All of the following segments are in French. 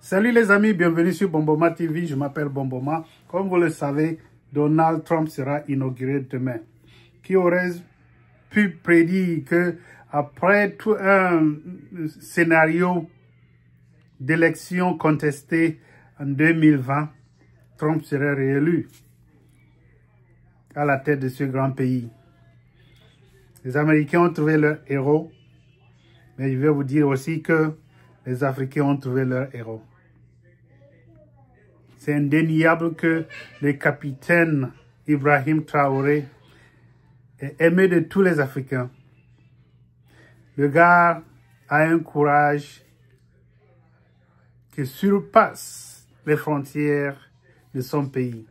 Salut les amis, bienvenue sur Bomboma TV, je m'appelle Bomboma. Comme vous le savez, Donald Trump sera inauguré demain. Qui aurait pu prédire que après tout un scénario d'élection contestée en 2020, Trump serait réélu à la tête de ce grand pays. Les Américains ont trouvé leur héros, mais je vais vous dire aussi que les Africains ont trouvé leur héros. C'est indéniable que le capitaine Ibrahim Traoré est aimé de tous les Africains. Le gars a un courage qui surpasse les frontières de son pays.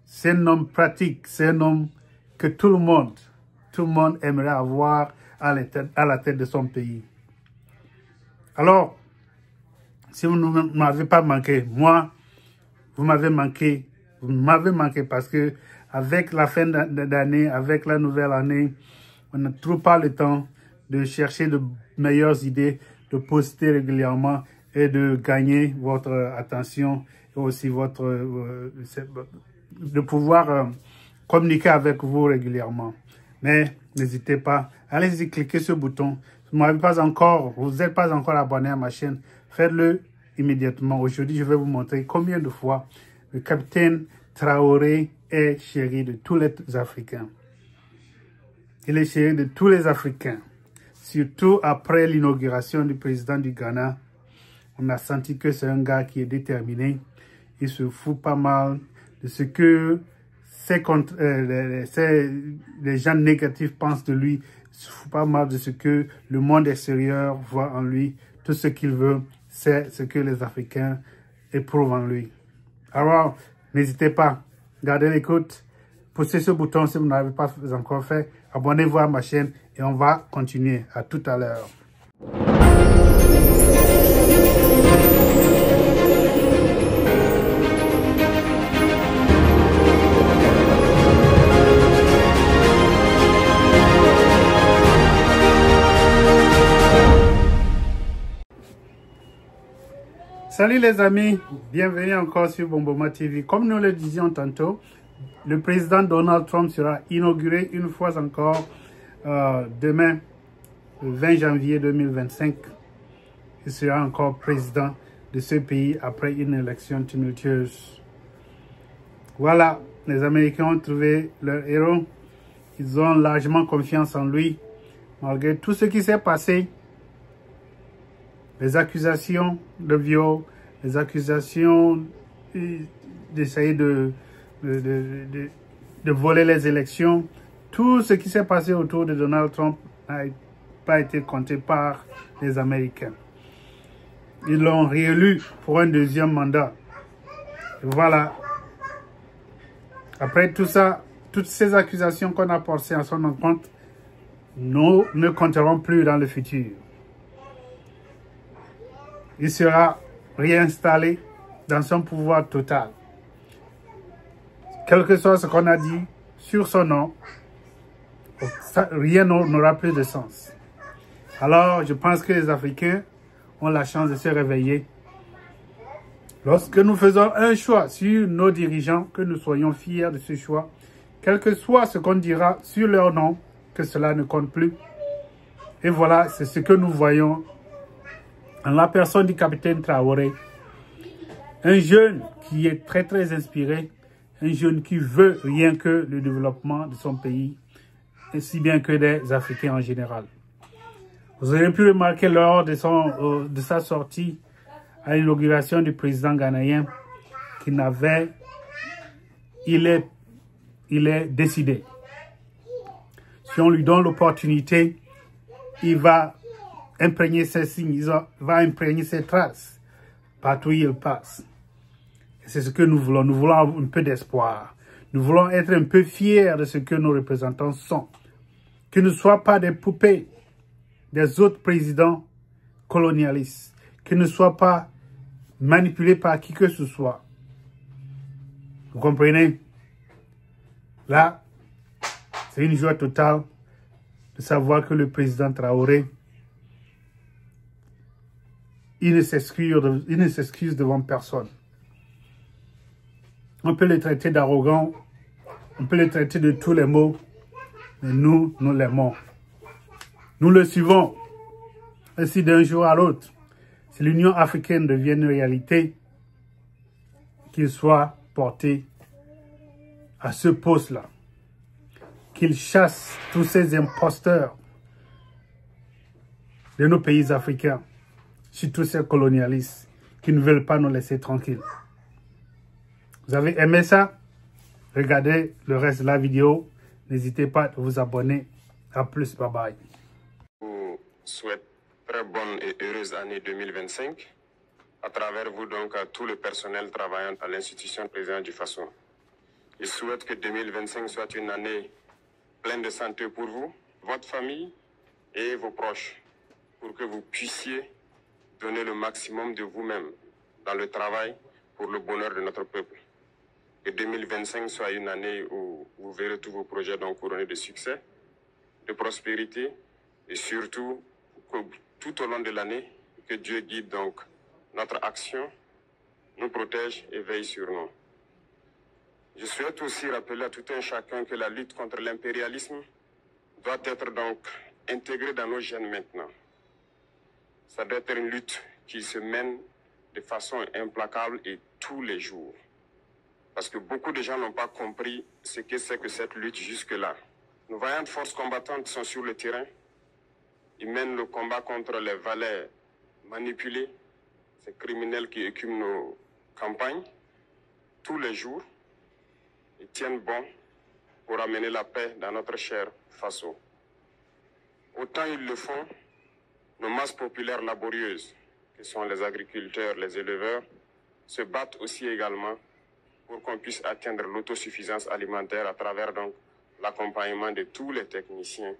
C'est un homme pratique, c'est un homme que tout le monde aimerait avoir à la tête de son pays. Alors, si vous ne m'avez pas manqué, moi, vous m'avez manqué parce que avec la fin d'année, avec la nouvelle année, on n'a toujours pas le temps de chercher de meilleures idées, de poster régulièrement et de gagner votre attention et aussi de pouvoir communiquer avec vous régulièrement. Mais n'hésitez pas, allez-y, cliquez sur le bouton. Si vous n'êtes pas encore abonné à ma chaîne, faites-le immédiatement. Aujourd'hui, je vais vous montrer combien de fois le capitaine Traoré est chéri de tous les Africains. Il est chéri de tous les Africains. Surtout après l'inauguration du président du Ghana. On a senti que c'est un gars qui est déterminé. Il se fout pas mal de ce que les gens négatifs pensent de lui. Il se fout pas mal de ce que le monde extérieur voit en lui. Tout ce qu'il veut, c'est ce que les Africains éprouvent en lui. Alors, n'hésitez pas, gardez l'écoute, poussez ce bouton si vous n'avez pas encore fait, abonnez-vous à ma chaîne et on va continuer. À tout à l'heure. Salut les amis, bienvenue encore sur Bomboma TV. Comme nous le disions tantôt, le président Donald Trump sera inauguré une fois encore demain, le 20 janvier 2025. Il sera encore président de ce pays après une élection tumultueuse. Voilà, les Américains ont trouvé leur héros. Ils ont largement confiance en lui. Malgré tout ce qui s'est passé, les accusations de viol, les accusations d'essayer de voler les élections, tout ce qui s'est passé autour de Donald Trump n'a pas été compté par les Américains. Ils l'ont réélu pour un deuxième mandat. Et voilà. Après tout ça, toutes ces accusations qu'on a portées à son encontre, nous ne compteront plus dans le futur. Il sera réinstallé dans son pouvoir total. Quel que soit ce qu'on a dit sur son nom, rien n'aura plus de sens. Alors, je pense que les Africains ont la chance de se réveiller. Lorsque nous faisons un choix sur nos dirigeants, que nous soyons fiers de ce choix, quel que soit ce qu'on dira sur leur nom, que cela ne compte plus. Et voilà, c'est ce que nous voyons en la personne du capitaine Traoré, un jeune qui est très inspiré, un jeune qui veut rien que le développement de son pays, ainsi bien que des Africains en général. Vous avez pu remarquer lors de sa sortie à l'inauguration du président ghanéen il est décidé. Si on lui donne l'opportunité, il va imprégner ses signes, il va imprégner ses traces partout où il passe. C'est ce que nous voulons. Nous voulons un peu d'espoir. Nous voulons être un peu fiers de ce que nos représentants sont. Qu'ils ne soient pas des poupées des autres présidents colonialistes. Qu'ils ne soient pas manipulés par qui que ce soit. Vous comprenez? Là, c'est une joie totale de savoir que le président Traoré ils ne s'excusent devant personne. On peut les traiter d'arrogants, on peut les traiter de tous les mots, mais nous l'aimons. Nous le suivons. Ainsi, d'un jour à l'autre, si l'Union africaine devient une réalité, qu'il soit porté à ce poste-là, qu'il chasse tous ces imposteurs de nos pays africains, surtout ces colonialistes qui ne veulent pas nous laisser tranquilles. Vous avez aimé ça? Regardez le reste de la vidéo. N'hésitez pas à vous abonner. À plus, bye bye. Je vous souhaite très bonne et heureuse année 2025. À travers vous, donc, à tout le personnel travaillant à l'institution président du Faso. Je souhaite que 2025 soit une année pleine de santé pour vous, votre famille et vos proches, pour que vous puissiez donner le maximum de vous-même dans le travail pour le bonheur de notre peuple. Que 2025 soit une année où vous verrez tous vos projets donc couronnés de succès, de prospérité et surtout que tout au long de l'année, que Dieu guide donc notre action, nous protège et veille sur nous. Je souhaite aussi rappeler à tout un chacun que la lutte contre l'impérialisme doit être donc intégrée dans nos gènes maintenant. Ça doit être une lutte qui se mène de façon implacable et tous les jours. Parce que beaucoup de gens n'ont pas compris ce que c'est que cette lutte jusque-là. Nos vaillantes forces combattantes sont sur le terrain. Ils mènent le combat contre les valets manipulés, ces criminels qui écument nos campagnes tous les jours. Ils tiennent bon pour amener la paix dans notre cher Faso. Autant ils le font, nos masses populaires laborieuses, que sont les agriculteurs, les éleveurs, se battent aussi également pour qu'on puisse atteindre l'autosuffisance alimentaire à travers donc l'accompagnement de tous les techniciens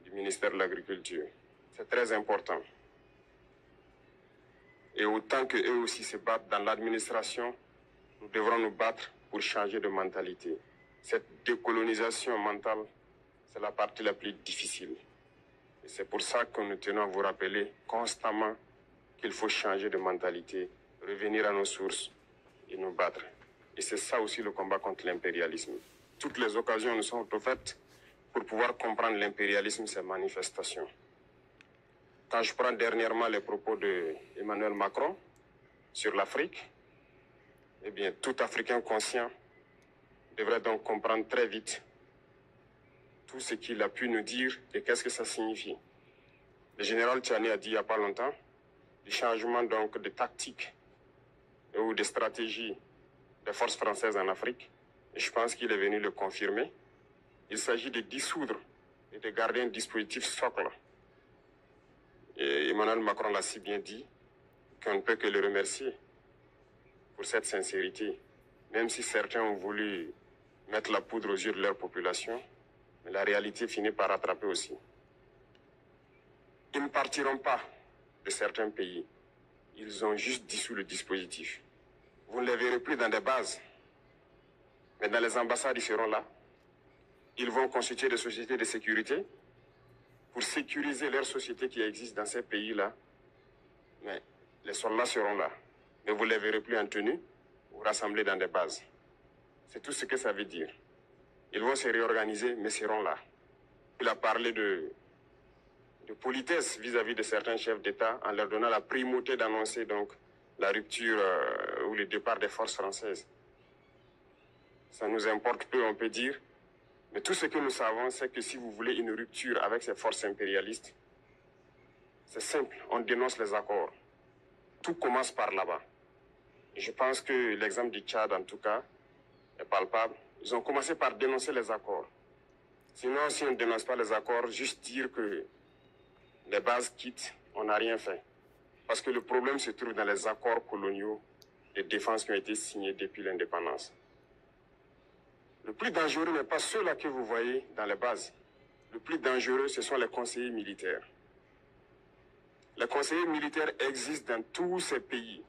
du ministère de l'Agriculture. C'est très important. Et autant qu'eux aussi se battent dans l'administration, nous devrons nous battre pour changer de mentalité. Cette décolonisation mentale, c'est la partie la plus difficile. Et c'est pour ça que nous tenons à vous rappeler constamment qu'il faut changer de mentalité, revenir à nos sources et nous battre. Et c'est ça aussi le combat contre l'impérialisme. Toutes les occasions nous sont offertes pour pouvoir comprendre l'impérialisme, ses manifestations. Quand je prends dernièrement les propos d'Emmanuel Macron sur l'Afrique, eh bien, tout Africain conscient devrait donc comprendre très vite tout ce qu'il a pu nous dire et qu'est-ce que ça signifie. Le général Tchani a dit il n'y a pas longtemps, du changement donc de tactique ou de stratégie des forces françaises en Afrique. Et je pense qu'il est venu le confirmer. Il s'agit de dissoudre et de garder un dispositif socle. Et Emmanuel Macron l'a si bien dit qu'on ne peut que le remercier pour cette sincérité. Même si certains ont voulu mettre la poudre aux yeux de leur population, mais la réalité finit par rattraper aussi. Ils ne partiront pas de certains pays. Ils ont juste dissous le dispositif. Vous ne les verrez plus dans des bases, mais dans les ambassades, ils seront là. Ils vont constituer des sociétés de sécurité pour sécuriser leurs sociétés qui existent dans ces pays-là. Mais les soldats seront là. Mais vous ne les verrez plus en tenue ou rassemblés dans des bases. C'est tout ce que ça veut dire. Ils vont se réorganiser, mais seront là. Il a parlé de politesse vis-à-vis de certains chefs d'État en leur donnant la primauté d'annoncer donc la rupture ou le départ des forces françaises. Ça nous importe peu, on peut dire. Mais tout ce que nous savons, c'est que si vous voulez une rupture avec ces forces impérialistes, c'est simple, on dénonce les accords. Tout commence par là-bas. Je pense que l'exemple du Tchad, en tout cas, est palpable. Ils ont commencé par dénoncer les accords. Sinon, si on ne dénonce pas les accords, juste dire que les bases quittent, on n'a rien fait. Parce que le problème se trouve dans les accords coloniaux de défense qui ont été signés depuis l'indépendance. Le plus dangereux n'est pas ceux-là que vous voyez dans les bases. Le plus dangereux, ce sont les conseillers militaires. Les conseillers militaires existent dans tous ces pays.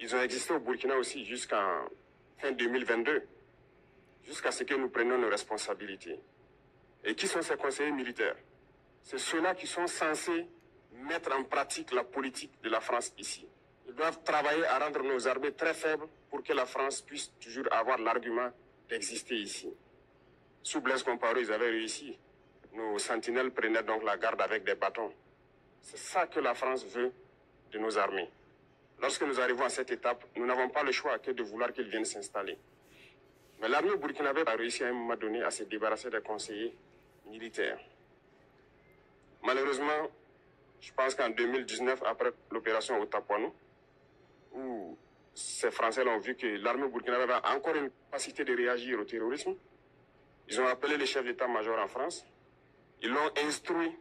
Ils ont existé au Burkina aussi jusqu'en fin 2022, jusqu'à ce que nous prenions nos responsabilités. Et qui sont ces conseillers militaires? C'est ceux-là qui sont censés mettre en pratique la politique de la France ici. Ils doivent travailler à rendre nos armées très faibles pour que la France puisse toujours avoir l'argument d'exister ici. Sous Blaise Compaoré, ils avaient réussi. Nos sentinelles prenaient donc la garde avec des bâtons. C'est ça que la France veut de nos armées. Lorsque nous arrivons à cette étape, nous n'avons pas le choix que de vouloir qu'ils viennent s'installer. Mais l'armée burkinabé a réussi à un moment donné à se débarrasser des conseillers militaires. Malheureusement, je pense qu'en 2019, après l'opération Otapuano, où ces Français ont vu que l'armée burkinabé a encore une capacité de réagir au terrorisme, ils ont appelé le chef d'état-major en France, ils l'ont instruit